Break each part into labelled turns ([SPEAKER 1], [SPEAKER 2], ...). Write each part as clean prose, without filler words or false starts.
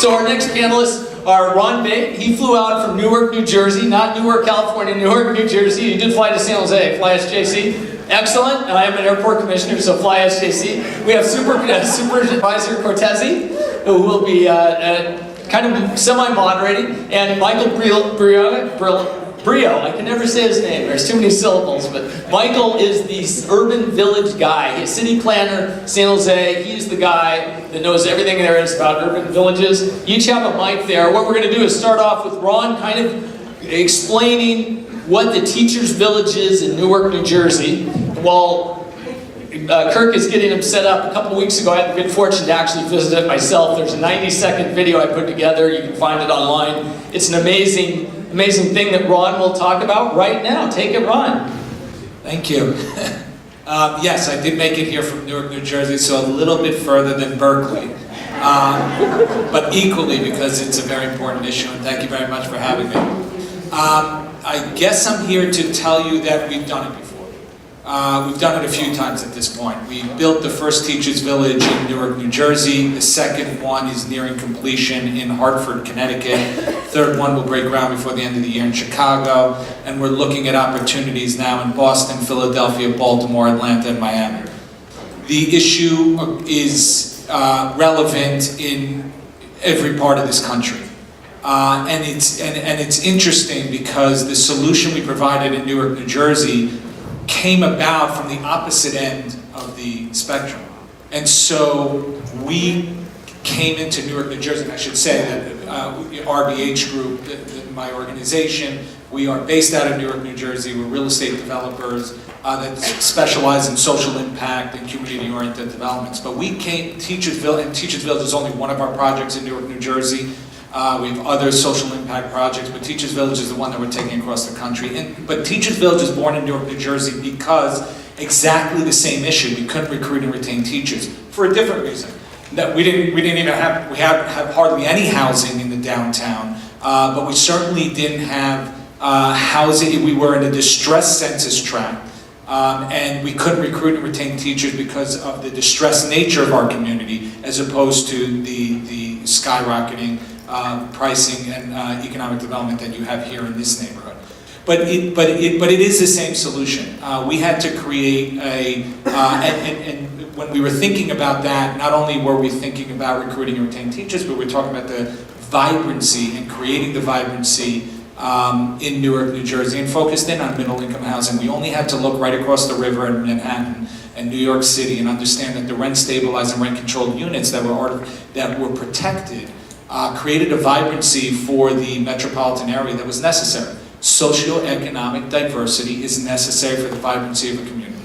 [SPEAKER 1] So our next panelists are Ron Beit. He flew out from Newark, New Jersey, not Newark, California, Newark, New Jersey. He did fly to San Jose, fly SJC. Excellent, and I am an airport commissioner, so fly SJC. We have Supervisor Cortese, who will be kind of semi-moderating, and Michael Brio, I can never say his name, there's too many syllables, but Michael is the urban village guy. He's city planner, San Jose. He's the guy that knows everything there is about urban villages. You each have a mic there. What we're going to do is start off with Ron kind of explaining what the Teachers Village is in Newark, New Jersey, while Kirk is getting him set up. A couple weeks ago, I had the good fortune to actually visit it myself. There's a 90-second video I put together. You can find it online. It's an amazing thing that Ron will talk about right now. Take it, Ron.
[SPEAKER 2] Thank you. Yes, I did make it here from Newark, New Jersey, so a little bit further than Berkeley, but equally because it's a very important issue, and thank you very much for having me. I guess I'm here to tell you that we've done it before. We've done it a few times at this point. We built the first Teachers Village in Newark, New Jersey. The second one is nearing completion in Hartford, Connecticut. Third one will break ground before the end of the year in Chicago. And we're looking at opportunities now in Boston, Philadelphia, Baltimore, Atlanta, and Miami. The issue is relevant in every part of this country. And it's interesting because the solution we provided in Newark, New Jersey came about from the opposite end of the spectrum. And so we came into Newark, New Jersey, and I should say that RBH Group, my organization, we are based out of Newark, New Jersey. We're real estate developers that specialize in social impact and community-oriented developments. But we came, Teachers Village, and Teachers Village is only one of our projects in Newark, New Jersey. We have other social impact projects, but Teachers Village is the one that we're taking across the country. But Teachers Village was born in Newark, New Jersey because exactly the same issue. We couldn't recruit and retain teachers for a different reason. That we didn't even have hardly any housing in the downtown, but we certainly didn't have housing. We were in a distressed census tract, and we couldn't recruit and retain teachers because of the distressed nature of our community, as opposed to the skyrocketing pricing and economic development that you have here in this neighborhood. But it is the same solution. We had to create and when we were thinking about that, not only were we thinking about recruiting and retaining teachers, but we're talking about the vibrancy and creating the vibrancy in Newark, New Jersey, and focused in on middle-income housing. We only had to look right across the river in Manhattan and New York City and understand that the rent-stabilized and rent-controlled units that were protected created a vibrancy for the metropolitan area that was necessary. Socioeconomic diversity is necessary for the vibrancy of a community.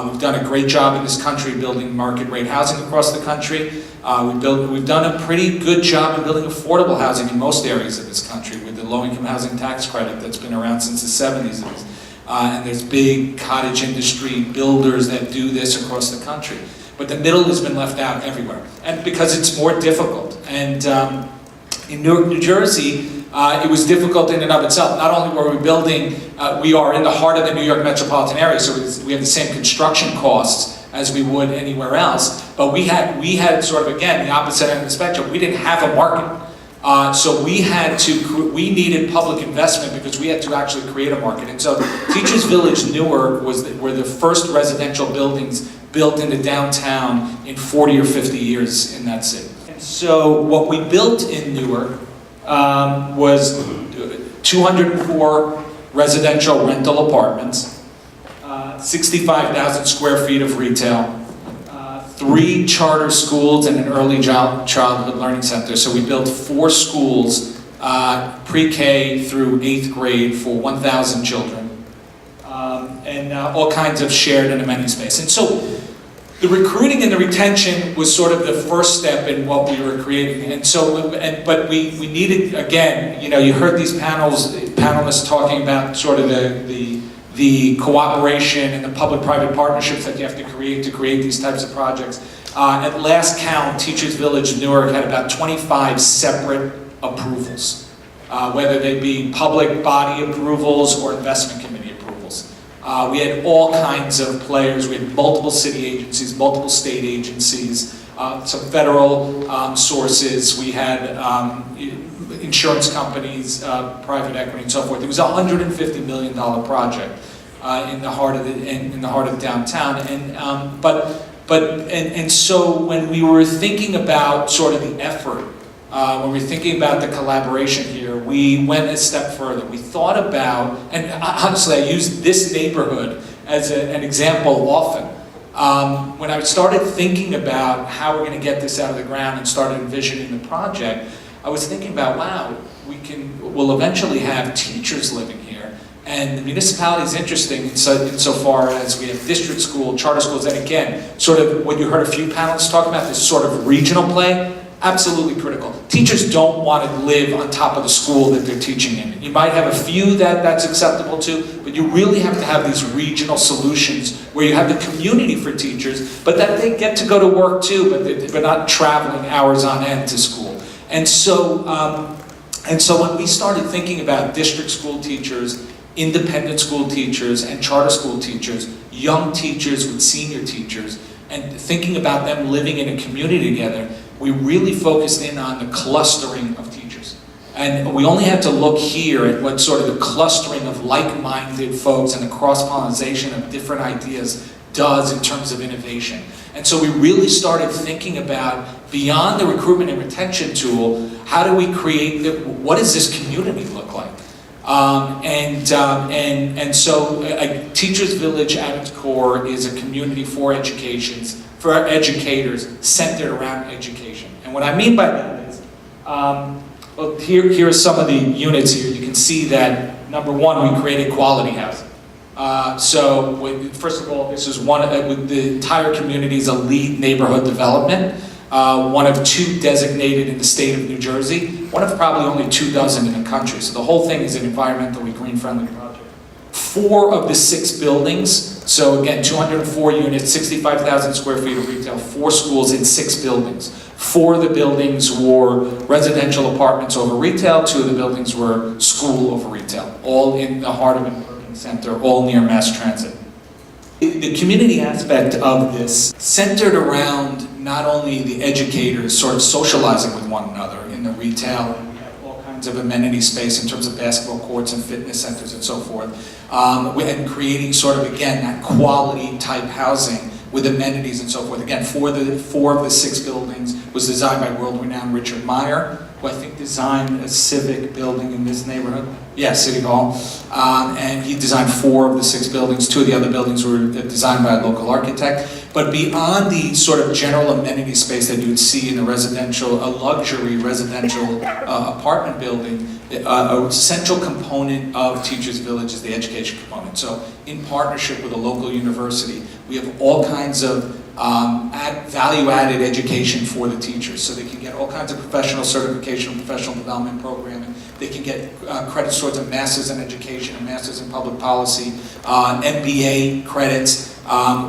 [SPEAKER 2] We've done a great job in this country building market-rate housing across the country. We've done a pretty good job in building affordable housing in most areas of this country with the low-income housing tax credit that's been around since the 70s. And there's big cottage industry builders that do this across the country. But the middle has been left out everywhere, and because it's more difficult. And in Newark, New Jersey, it was difficult in and of itself. Not only were we building, we are in the heart of the New York metropolitan area, so we have the same construction costs as we would anywhere else. But we had sort of, again, the opposite end of the spectrum. We didn't have a market. So we needed public investment because we had to actually create a market. And so Teachers Village Newark were the first residential buildings built in the downtown in 40 or 50 years in that city. And so what we built in Newark was 204 residential rental apartments, 65,000 square feet of retail, 3 charter schools and an early childhood learning center. So we built 4 schools, pre-K through 8th grade for 1,000 children, and all kinds of shared and amenity space. And so the recruiting and the retention was sort of the first step in what we were creating. And so, but we needed, again, you heard these panelists talking about sort of the cooperation and the public-private partnerships that you have to create these types of projects. At last count, Teachers Village Newark had about 25 separate approvals, whether they be public body approvals or investment committee approvals. We had all kinds of players. We had multiple city agencies, multiple state agencies, some federal sources. We had insurance companies, private equity, and so forth. It was a $150 million project in the heart of downtown. And so when we were thinking about sort of the effort, when we were thinking about the collaboration here, we went a step further. We thought about, and honestly, I use this neighborhood as an example often. When I started thinking about how we're going to get this out of the ground and started envisioning the project, I was thinking about, wow, we'll eventually have teachers living here. And the municipality is interesting insofar as we have district school, charter schools, and again, sort of what you heard a few panelists talk about, this sort of regional play, absolutely critical. Teachers don't want to live on top of the school that they're teaching in. You might have a few that's acceptable to, but you really have to have these regional solutions where you have the community for teachers, but that they get to go to work too, but they're not traveling hours on end to school. And so when we started thinking about district school teachers, independent school teachers, and charter school teachers, young teachers with senior teachers, and thinking about them living in a community together, we really focused in on the clustering of teachers. And we only had to look here at what sort of the clustering of like-minded folks and the cross-pollination of different ideas does in terms of innovation. And so we really started thinking about, beyond the recruitment and retention tool, how do we create, what does this community look like? And so Teachers Village at its core is a community for for educators centered around education. And what I mean by that is, well, here are some of the units here. You can see that, number one, we created quality housing. First of all, this is the entire community is a LEED neighborhood development. One of 2 designated in the state of New Jersey, one of probably only 2 dozen in the country. So the whole thing is an environmentally green-friendly project. 4 of the 6 buildings, so again, 204 units, 65,000 square feet of retail, 4 schools in 6 buildings. 4 of the buildings were residential apartments over retail, 2 of the buildings were school over retail, all in the heart of an urban center, all near mass transit. The community aspect of this centered around not only the educators sort of socializing with one another in the retail, and we have all kinds of amenity space in terms of basketball courts and fitness centers and so forth, and creating sort of, again, that quality type housing with amenities and so forth. Again, 4 of the 6 buildings was designed by world-renowned Richard Meyer, who I think designed a civic building in this neighborhood. Yeah, City Hall. And he designed 4 of the 6 buildings. 2 of the other buildings were designed by a local architect. But beyond the sort of general amenity space that you would see in a luxury residential apartment building, a central component of Teachers Village is the education component. So in partnership with a local university, we have all kinds of value-added education for the teachers. So they can get all kinds of professional certification, professional development programming. They can get credits towards a master's in education, a master's in public policy, MBA credits.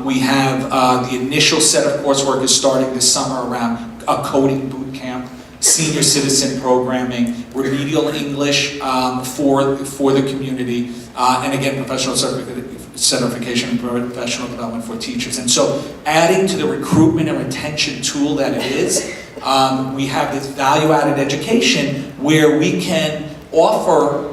[SPEAKER 2] We have the initial set of coursework is starting this summer around a coding boot camp, senior citizen programming, remedial English for the community, and again, professional certification and professional development for teachers. And so adding to the recruitment and retention tool that it is, we have this value-added education where we can offer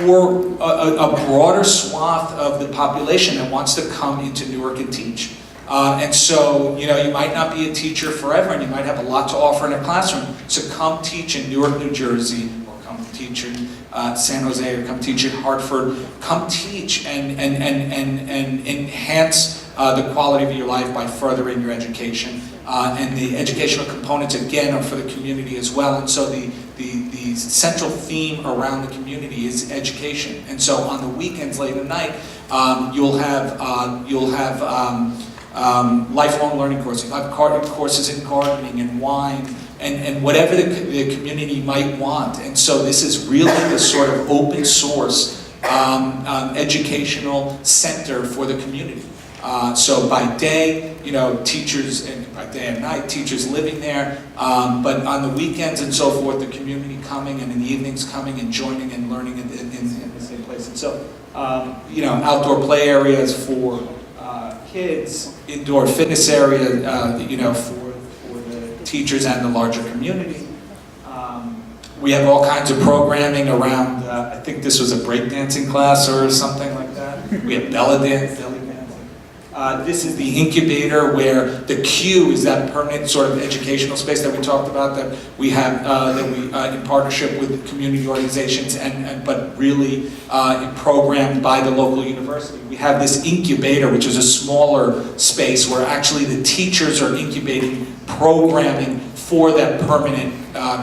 [SPEAKER 2] for a broader swath of the population that wants to come into Newark and teach. And so, you might not be a teacher forever and you might have a lot to offer in a classroom. So come teach in Newark, New Jersey, or come teach in San Jose, or come teach in Hartford. Come teach and enhance the quality of your life by furthering your education. And the educational components, again, are for the community as well. And so the central theme around the community is education. And so on the weekends, late at night, you'll have lifelong learning courses. You'll have courses in gardening and wine and whatever the community might want. And so this is really the sort of open source educational center for the community. So by day, teachers, and by day and night, teachers living there, but on the weekends and so forth, the community coming, and in the evenings coming and joining and learning in the same place. And so, outdoor play areas for kids, indoor fitness area, teachers and the larger community. We have all kinds of programming around, I think this was a breakdancing class or something like that. We have belly dancing. This is the incubator where the Q is that permanent sort of educational space that we talked about that we have in partnership with community organizations but really programmed by the local university. We have this incubator, which is a smaller space where actually the teachers are incubating programming for that permanent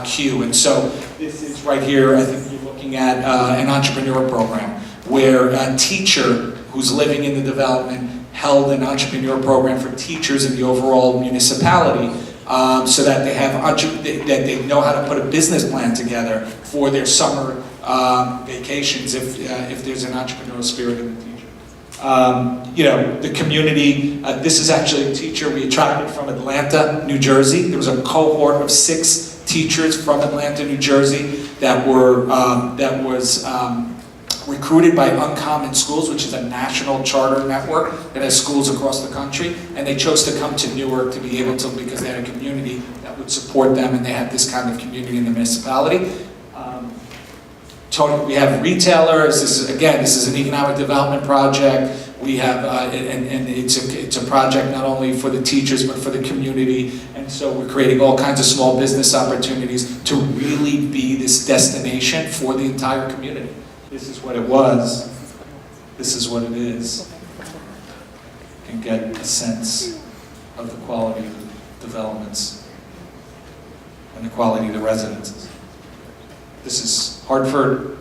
[SPEAKER 2] Q. And so this is right here, I think you're looking at an entrepreneur program where a teacher who's living in the development held an entrepreneur program for teachers in the overall municipality so that they have that they know how to put a business plan together for their summer vacations if there's an entrepreneurial spirit in the teacher. You know, the community, this is actually a teacher we attracted from Atlanta, New Jersey. There was a cohort of 6 teachers from Atlanta, New Jersey that was recruited by Uncommon Schools, which is a national charter network that has schools across the country, and they chose to come to Newark to be able to, because they had a community that would support them, and they had this kind of community in the municipality. We have retailers. This is an economic development project. We have, and it's a project not only for the teachers but for the community, and so we're creating all kinds of small business opportunities to really be this destination for the entire community. This is what it was. This is what it is. You can get a sense of the quality of the developments and the quality of the residences. This is Hartford,